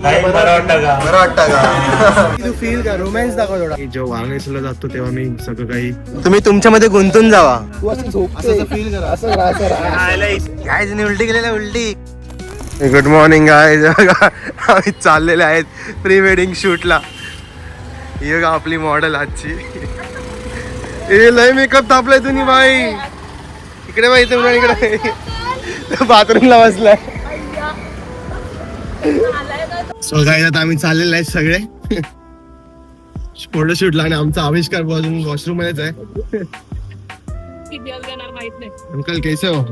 बरं वाटतं का? तू फील कर, रोमॅन्स दाखव थोडा. जेव्हा वाराणसीला जातो तेव्हा मी सगळं काही तुम्ही तुमच्यामध्ये गुंतून जावा. तू असं झोपते फील कर, असं गायज उलटी केलेल्या उलटी. Good morning guys. आम्ही चाललेले आहेत प्री वेडिंग शूटला. ही का आपली मॉडेल आजची. ए लय मेकअप तापलाय तुम्ही बाई. इकडे बाई तुम्ही इकडे बाथरूमला बसलाय. सो गायज आता आम्ही चाललेले आहेत सगळे फोटोशूटला आणि आमचा आविष्कार बाजून वॉशरूम मध्येच आहे. अंकल कैसे हो?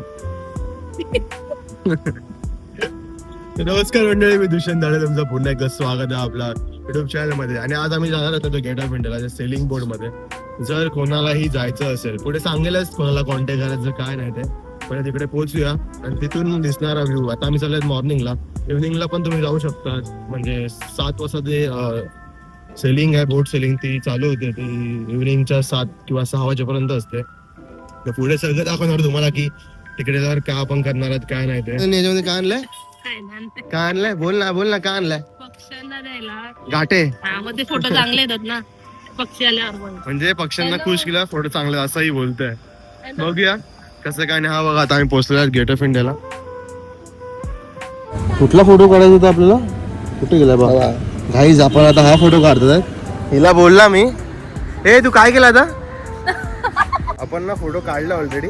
नमस्कार मंडळी, मी दुष्यंत दाडे, तुमचं पुन्हा एकदा स्वागत आहे आपला युट्यूब चॅनल मध्ये. आणि आज आम्ही जाणार होतो गेट ऑफ इंडियाला सेलिंग बोर्ड मध्ये. जर कोणालाही जायचं असेल पुढे सांगेलच कोणाला कॉन्टॅक्ट करायचं काय नाही ते, पण तिकडे पोहोचूया आणि तिथून दिसणारा व्ह्यू. आता आम्ही चाललोय मॉर्निंगला, इव्हनिंगला पण तुम्ही जाऊ शकता. म्हणजे 7 वाजता ते सेलिंग आहे, बोट सेलिंग ती चालू होते. ती इव्हनिंगच्या 7 किंवा 6 वाजेपर्यंत असते. तर पुढे सगळं दाखवणार तुम्हाला की तिकडे जाऊन काय आपण करणार आहात काय नाही ते. याच्यामध्ये काय आणलंय, काय आणलंय? बोल ना काय आणलंय? पक्ष्यांना द्यायला गाठे. मध्ये फोटो चांगले येतात ना पक्षी आल्यावर. म्हणजे पक्ष्यांना खुश केला, फोटो चांगला असंही बोलतोय. बघूया कसं काय नाही. हा बघा आता आम्ही पोहोचलो गेट ऑफ इंडियाला. कुठला फोटो काढायचा होता आपल्याला? कुठे गेला बाबा? घाईज आपण आता हा फोटो काढतोय. हिला बोलला मी, ए तू काय केलं आता? आपण ना फोटो काढला ऑलरेडी.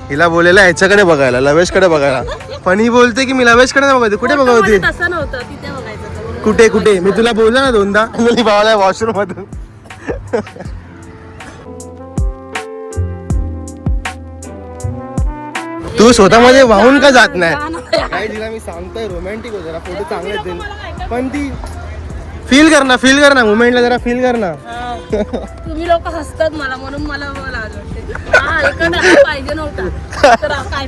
हिला बोललेला ह्याच्याकडे बघायला, लवेशकडे बघायला. पण ही बोलते की मी लवेशकडे नाही बघायची. कुठे बघावती? तसं नव्हतं, तिथे बघायचं. कुठे मी तुला बोललो ना 2दा भावाला वॉशरूम मधून. तू स्वतःमध्ये वाहून का जात नाही? काय तिला मी सांगतोय रोमॅन्टिक हो जरा, फोटो चांगले येतील. पण ती फील कर ना मुमेंटला, जरा फील कर ना. तुम्ही लोक हसतात मला म्हणून मला लाज वाटते. पाहिजे नव्हता तर काय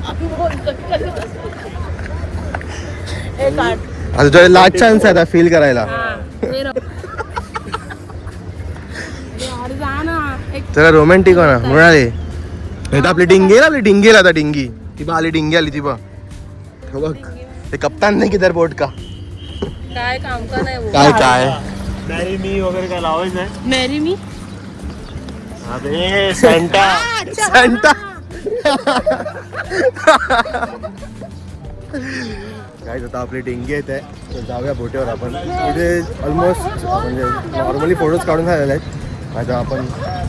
आता तुझ्या लास्ट चान्स आहे आता फील करायला. जरा रोमॅन्टिक हो ना म्हणाले. आपली डिंगी आता डिंगी ती बा आली, डिंगी आली ती बा. बघ ते कप्तान नाही किधर बोट का काय काम का नाही. काय मॅरी मी वगैरे काय लावायचं आहे? मॅरी मी अरे सॅन्टा काय आता आपली डिंगी येत आहे. तर जाऊया बोटीवर आपण. इथे ऑलमोस्ट म्हणजे नॉर्मली फोटोज काढून झालेले आहेत. आता आपण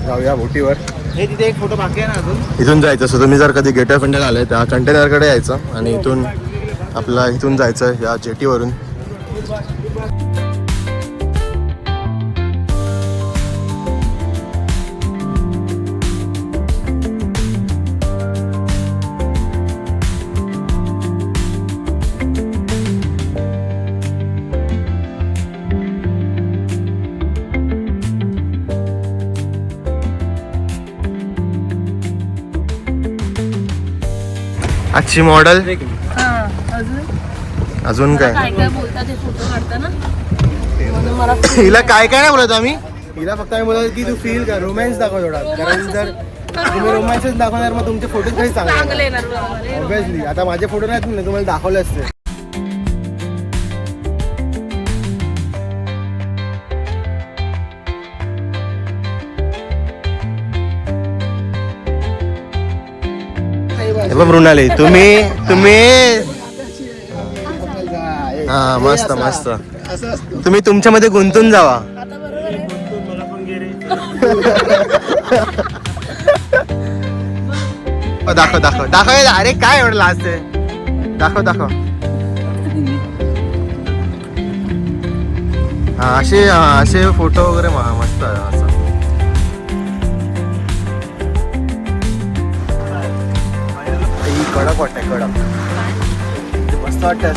जाऊया बोटीवर. हे तिथे एक फोटो बाकी आहे ना अजून. इथून जायचं. सो तुम्ही जर कधी गेट ऑफ इंडियाला आले त्या कंटेनरकडे यायचं आणि इथून जायचं या जेटीवरून. आजची मॉडेल अजून काय काय बोलतात ते फोटो काढताना म्हणून मला हिला काय नाही बोलत आम्ही. हिला फक्त आम्ही बोलतो की तू फील कर, रोमॅन्स दाखव थोडा. कारण जर तुम्ही रोमॅन्सच दाखवणार मग तुमचे फोटो काही चांगले येणार बरोबर. ऑब्विसली. आता माझे फोटो नाहीत ना, तुम्हाला दाखवले असते. मृणाली तुम्ही हा मस्त. तुम्ही तुमच्यामध्ये गुंतून जावा. दाखव. अरे काय एवढं लास्ट आहे? दाखव. हा असे फोटो वगैरे मस्त असं. कडक वाटतंय, कडक मस्त वाटतं.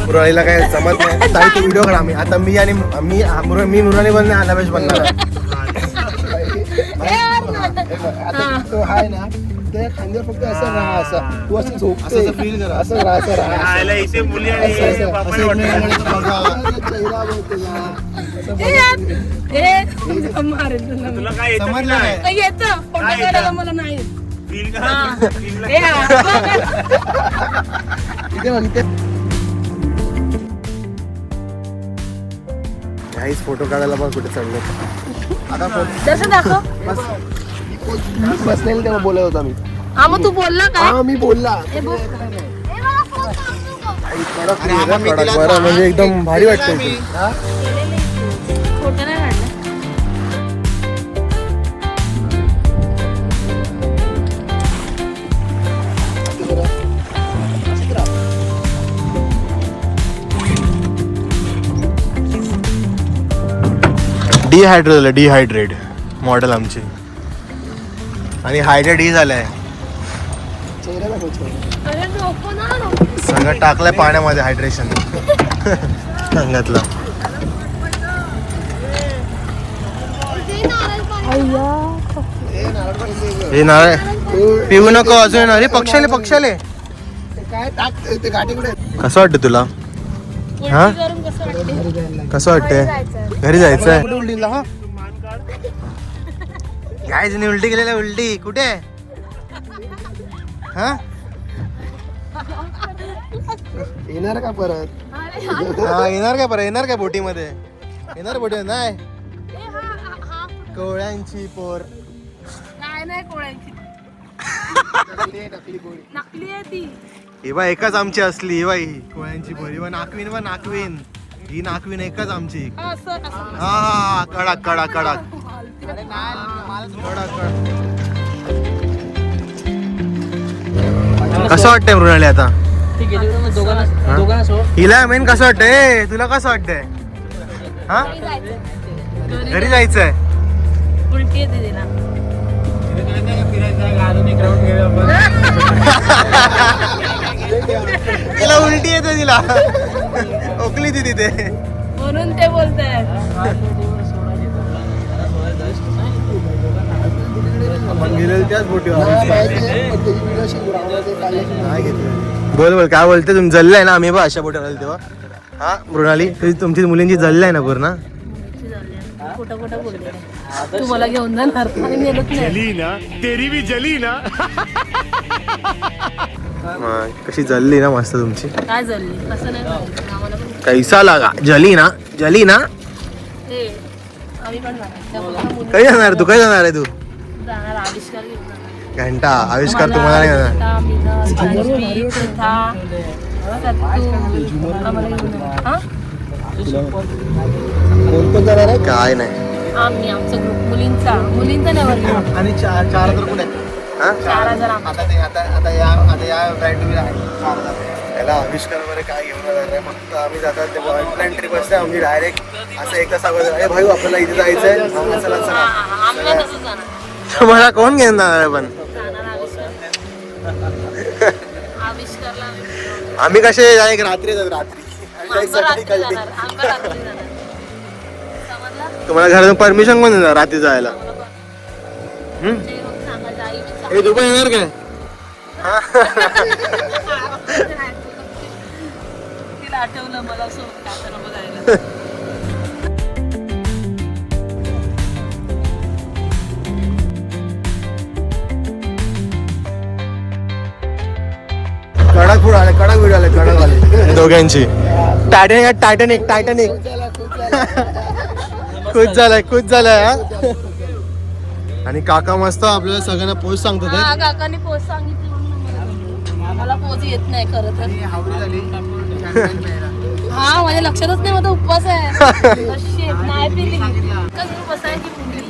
मुरळीला काय जमत नाही. ताई तू व्हिडिओ काढा. आता मी मुरळी बनणार, आलावेश बनणार. तो हाय ना त्या खांद्यावर फक्त असं राहा, असं तू असं झोपते फील कर, असं राहा. इथे मुली आणि तुला काय समजलं काय? येतं फोटो काढायला मला नाही. फील हा. करा फील ए, हा, बघ. इथे बघ इथे काहीच फोटो काढायला पण कुठे चढलो. आता जसं दाखव. बसलेलं तेव्हा बोलत होता मी. हा मग तू बोलला काय हा मी बोलला हे बघ. कडक आहे ना, कडक. बरं म्हणजे एकदम भारी वाटतं इथे. हा? फोटो नाही काढला. डिहायड्रेट झालं, डिहायड्रेट मॉडेल आमची. आणि हायड्रेट ही झालंय, चेहरा दाखव, चेहरा. अरे नको ना, नको. सगळं टाकलंय पाण्यामध्ये हायड्रेशन अंगातलं. हे नारळ पिऊ नको अजून. अरे पक्षाले पक्षाले ते काय टाक ते गाठी कुठे आहेत? कसं वाटतं तुला? हा? उलटी करून कसं वाटते? कसं वाटतंय? घरी जायचंय. कुठे उलटी दिला, हा? काय जणी उलटी केलेलं, उलटी कुठे? हा येणार का परत? अरे हा. हा, येणार काय बरं? येणार काय बोटीमध्ये? येणार बोटी नाही. ए, हा. कोळ्यांची पोर. काय नाही कोणाची नकली आहे ती. ही बा एकच आमची असली. ही बाई कोळ्यांची पोर. ही बा नाकवीन, बा नाकवीन. ही नाकवीन एकच आमची. हा, असं असं. हा हा, कडक कडक कडक कडक कडक. कसं वाटतंय मृणाली आता? हा? हिला मेन कसं वाटतंय? तुला कसं वाटतंय? हा, घरी जायचंय. उलटी येते तिला. तिला उलटी येते, तिला ओकली ती तिथे. म्हणून ते बोलताय. आपण गेलेलो त्याच बोटीवर. मला माहिती, पण त्याची video अशी ग्राउंडमध्ये काढल्याची नाही. बोल बोल, काय बोलते तुम्ही? जल्लाय ना आम्ही बा अशा बोटीवर आलो तेव्हा. हा मृणाली, तुमची मुलींची जल्लाय ना पूर्ण. खोटं खोटं बोलते. तू मला घेऊन जाणार आणि नेलंच नाही. जली ना तेरी भी जली ना. कशी जल्ली ना मस्त तुमची. काय झाली असं नाही करायचं. आम्हाला पण कैसा लागा? जली ना, जली ना. हे आम्ही पण जाणार. त्या मुलाला मुली काही जाणार तू? काय जाणार आहे तू? जाणार आविष्कार घेऊन जाणार. घंटा आविष्कार तुम्हाला नाही जाणार. घंटा, मीना, जानवी, प्रथा, सत्तू, आम्हाला घेऊन जाणार. हा? कोण कोण जाणार आहे? काय नाही. आम्ही आमचा ग्रुप मुलींचा नाही वर्ग. आणि चार तर कुठे आहेत? हा? 4000 आम्ही. आता या ब्राईट व्हील आहे 4,000. त्याला आविष्कार वगैरे काय घेऊन जाणार नाही. फक्त आम्ही जातात ते प्लॅन ट्रिप असते आमची. डायरेक्ट असं एक तास अगोदर, अरे भाई आपल्याला इथे जायचंय. हा, चला हा, चला. हा, आम्ही नाही तसं जाणार. तुम्हाला कोण घेऊन जाणार आहे पण? जाणार आविष्कारला आम्ही. आम्ही कसे डायरेक्ट रात्री जातात, रात्री. आणि direct आमचं सकाळी रात्री कळते. जाणार. आमचं रात्री जाणार. समजलं? तुम्हाला घरातून परमिशन कोण देणार रात्री जायला? ते मग सांगायचं, आई बी सांग. हे तू पण येणार काय? तिला आठवलं मला सोबत काकांना बघायला. कडक फूड आले, कडक व्हिडिओ आले, कडक आले. दोघांची. Titanic Titanic Titanic. खुश झालाय हा? आणि काका मस्त आपल्याला सगळ्यांना पोच सांगतात. हा, काकांनी पोच सांगितली म्हणून मला पोच येत नाही खरं तर. हा, माझ्या लक्षातच नाही. माझा उपवास आहे. Shit, नाही पिली. कसं बसायची मुली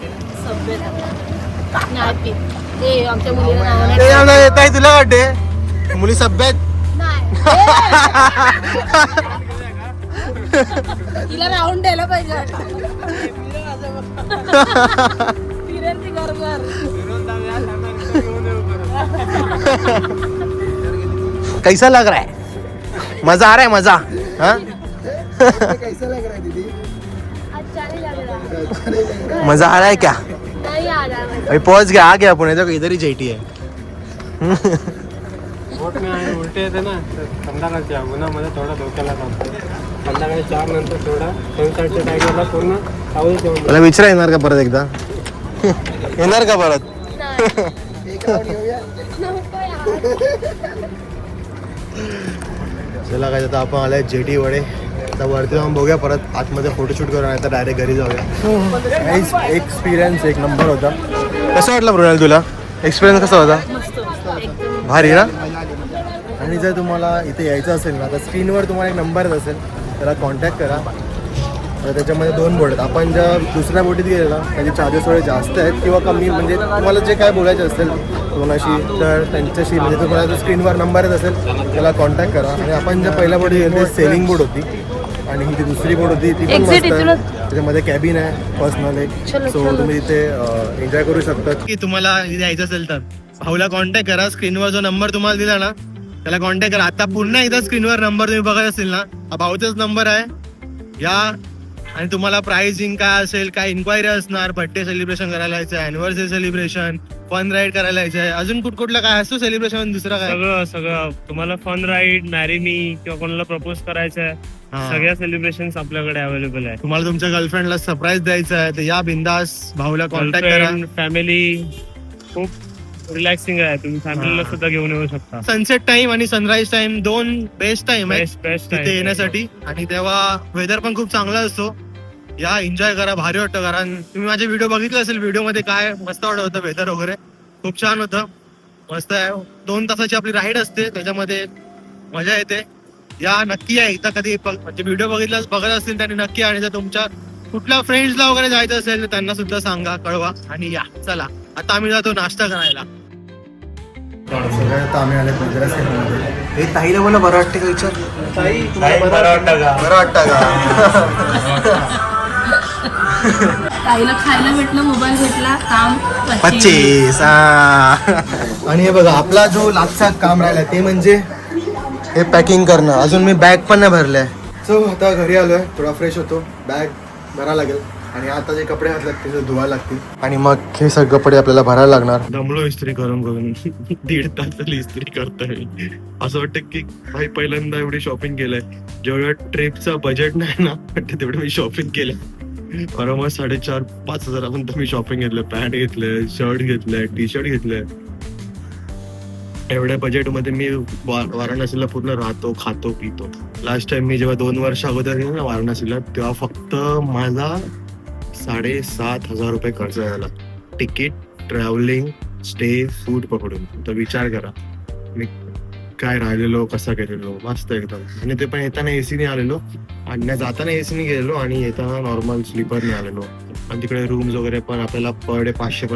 सभ्य नाही पी. ए, आमच्या मुलीला नाव नाही. येत आहे तुला वाटते मुली सभ्यत? नाही. तिला राऊंड द्यायला पाहिजे. फिरेल ती घरभर. कैसा लग रहा है? मजा आ रहा है? मजा हाँ? कैसा लग रहा है दीदी? अच्छा नहीं लग रहा. मजा आ रहा है क्या? नहीं आ रहा है. अभी पहुंच गया, आ गया पुणे तो इधर ही जेटी है. बोट में आहे उलटे येते ना तर संध्याकाळच्या उन्हामध्ये थोडा धोक्याला जातो. संध्याकाळी 4 नंतर थोडा सनसेटच्या टाईमला पूर्ण पाऊस येऊन मला विचारा येणार का परत एकदा? येणार का परत? नाही. चला काय आता आपण आलाय जेटी वडे. आता वरती जाऊन बघूया, परत आतमध्ये फोटोशूट करू, नाही तर डायरेक्ट घरी जाऊया. एक्सपिरियन्स एक नंबर होता. कसं वाटलं मृणाल तुला? एक्सपिरियन्स कसा होता? एकदम भारी ना. आणि जर तुम्हाला इथे यायचं असेल ना, तर स्क्रीनवर तुम्हाला एक नंबरच असेल, त्याला कॉन्टॅक्ट करा. तर त्याच्यामध्ये 2 बोट आहेत. आपण ज्या दुसऱ्या बोटीत गेले ना, त्याचे चार्जेस थोडे जास्त आहेत किंवा कमी, म्हणजे तुम्हाला जे काय बोलायचं असेल कोणाशी, तर त्यांच्याशी म्हणजे तुम्हाला जर स्क्रीनवर नंबरच असेल त्याला कॉन्टॅक्ट करा. आणि आपण ज्या पहिल्या बोटीत गेलो ते सेलिंग बोट होती, आणि ही जी दुसरी बोट होती ती पण मस्त आहे. त्याच्यामध्ये कॅबिन आहे पर्सनल एक, सो तुम्ही तिथे एन्जॉय करू शकता. की तुम्हाला यायचं असेल तर भाऊला कॉन्टॅक्ट करा. स्क्रीनवर जो नंबर तुम्हाला दिला ना त्याला कॉन्टॅक्ट करा. आता पुन्हा एकदा स्क्रीनवर नंबर तुम्ही बघत असेल ना, हा भाऊचाच नंबर आहे. या आणि तुम्हाला प्राइसिंग काय असेल, काय इन्क्वायरी असणार, बर्थडे सेलिब्रेशन करायला यायचं आहे, अॅनिव्हर्सरी सेलिब्रेशन, फन राईड करायला यायचं आहे, अजून कुठला काय असतो सेलिब्रेशन दुसरा काय? सगळं तुम्हाला फन राईड, मॅरी मी किंवा कोणाला प्रपोज करायचं आहे, सगळ्या सेलिब्रेशन आपल्याकडे अवेलेबल आहे. तुम्हाला तुमच्या गर्लफ्रेंडला सरप्राईज द्यायचं आहे तर या बिंदास भाऊला कॉन्टॅक्ट करा. फॅमिली खूप रिलॅक्सिंग आहे, तुम्ही फॅमिलीला सुद्धा घेऊन येऊ शकता. सनसेट टाइम आणि सनराईज टाइम 2 बेस्ट टाइम आहे बेस्ट तिथे येण्यासाठी. आणि तेव्हा वेदर पण खूप चांगला असतो. या एन्जॉय करा, भारी वाटतं. कारण तुम्ही माझे व्हिडिओ बघितले असेल, व्हिडिओ मध्ये काय मस्त वाटत होतं, वेदर वगैरे खूप छान होतं, मस्त आहे. 2 तासाची आपली राईड असते, त्याच्यामध्ये मजा येते. या नक्की या एकदा कधी, म्हणजे व्हिडिओ बघत असतील त्यांनी नक्की. आणि जर तुमच्या कुठल्या फ्रेंड्सला वगैरे जायचं असेल तर त्यांना सुद्धा सांगा, कळवा. आणि या चला आता आम्ही जातो नाश्ता करायला. सगळ्यात आम्ही आले हे ताईला बोला बरं वाटतं का विचार. बरं वाटतं का? ताईला खायला भेटलं, मोबाईल भेटला, काम 25. आणि हे बघा आपला जो लास्टचा काम राहिला ते म्हणजे हे पॅकिंग करणं. अजून मी बॅग पण नाही भरलाय. सो आता घरी आलोय, थोडा फ्रेश होतो, बॅग भरायला लागेल. आणि आता जे कपडे घातले ते धुवायला लागतील. आणि मग हे सगळे कपडे आपल्याला भरायला लागणार. दमलो इस्त्री करून 1.5 तास झाली इस्त्री करतोय. असं वाटतं की भाई पहिल्यांदा एवढी शॉपिंग केलंय. जेवढ्या ट्रिपचं बजेट नाही ना तेवढं मी शॉपिंग केलं. बरोबर 4,500-5,000 हजारापर्यंत मी शॉपिंग घेतलं. पॅन्ट घेतलंय, शर्ट घेतलंय, टी शर्ट घेतलंय. एवढ्या बजेटमध्ये मी वाराणसीला पूर्ण राहतो, खातो, पितो. लास्ट टाइम मी जेव्हा 2 वर्ष अगोदर गेलो ना वाराणसीला, तेव्हा फक्त माझा 7,500 रुपये खर्च झाला. तिकीट, ट्रॅव्हलिंग, स्टे, फूड पकडून. तर विचार करा मी काय राहिलेलो, कसा गेलेलो. मस्त एकदम. आणि ते पण येताना एसीने आलेलो, आणि जाताना एसीने गेलेलो आणि येताना नॉर्मल स्लीपरने आलेलो. आणि तिकडे रूम्स वगैरे पण आपल्याला पर डे 500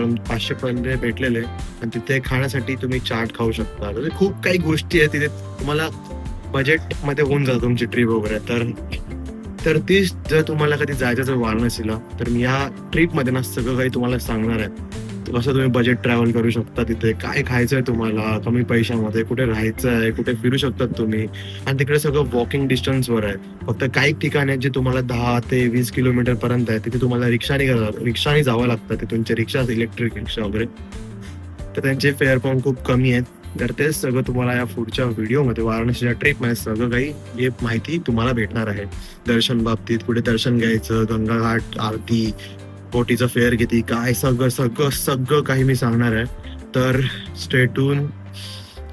पर्यंत भेटलेले. आणि तिथे खाण्यासाठी तुम्ही चाट खाऊ शकता. म्हणजे खूप काही गोष्टी आहेत तिथे, तुम्हाला बजेटमध्ये होऊन जातं तुमची ट्रिप वगैरे. तर ती जर तुम्हाला कधी जायचं जर वाराणसीला, तर मी या ट्रिपमध्ये ना सगळं काही तुम्हाला सांगणार आहे. कसं तुम्ही बजेट ट्रॅव्हल करू शकता, तिथे काय खायचं आहे तुम्हाला कमी पैशामध्ये, कुठे राहायचं आहे, कुठे फिरू शकतात तुम्ही. आणि तिकडे सगळं वॉकिंग डिस्टन्सवर आहे. फक्त काही ठिकाणी आहेत जे तुम्हाला 10 ते 20 किलोमीटर पर्यंत आहे, तिथे तुम्हाला रिक्षाने जावं लागतं. ते तुमचे रिक्षा, इलेक्ट्रिक रिक्षा वगैरे, तर त्यांचे फेअर पण खूप कमी आहेत. तर तेच सगळं तुम्हाला या पुढच्या व्हिडिओमध्ये वाराणसीच्या ट्रिपमध्ये सगळं काही हे माहिती तुम्हाला भेटणार आहे. दर्शन बाबतीत, कुठे दर्शन घ्यायचं, गंगाघाट, आरती, बोटीचं फेअर किती, काय सगळं काही मी सांगणार आहे. तर स्टे ट्यून,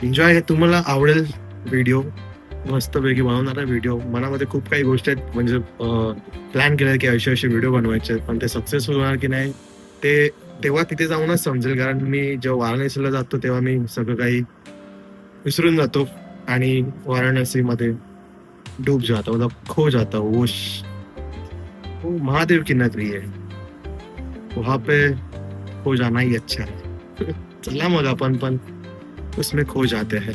एन्जॉय. तुम्हाला आवडेल व्हिडिओ, मस्तपैकी बनवणार आहे व्हिडिओ. मनामध्ये खूप काही गोष्टी आहेत, म्हणजे प्लॅन केलं की असे व्हिडिओ बनवायचे आहेत, पण ते सक्सेसफुल होणार की नाही ते तेव्हा तिथे जाऊनच समजेल. कारण मी जेव्हा वाराणसीला जातो तेव्हा मी सगळं काही विसरून जातो आणि वाराणसीमध्ये डूब जाता, मतलब खो जाता हूँ. वो महादेव की नगरी है, वहाँ पे खो जाना ही अच्छा है. चला मग आपण पण उसमें खो जाते हैं.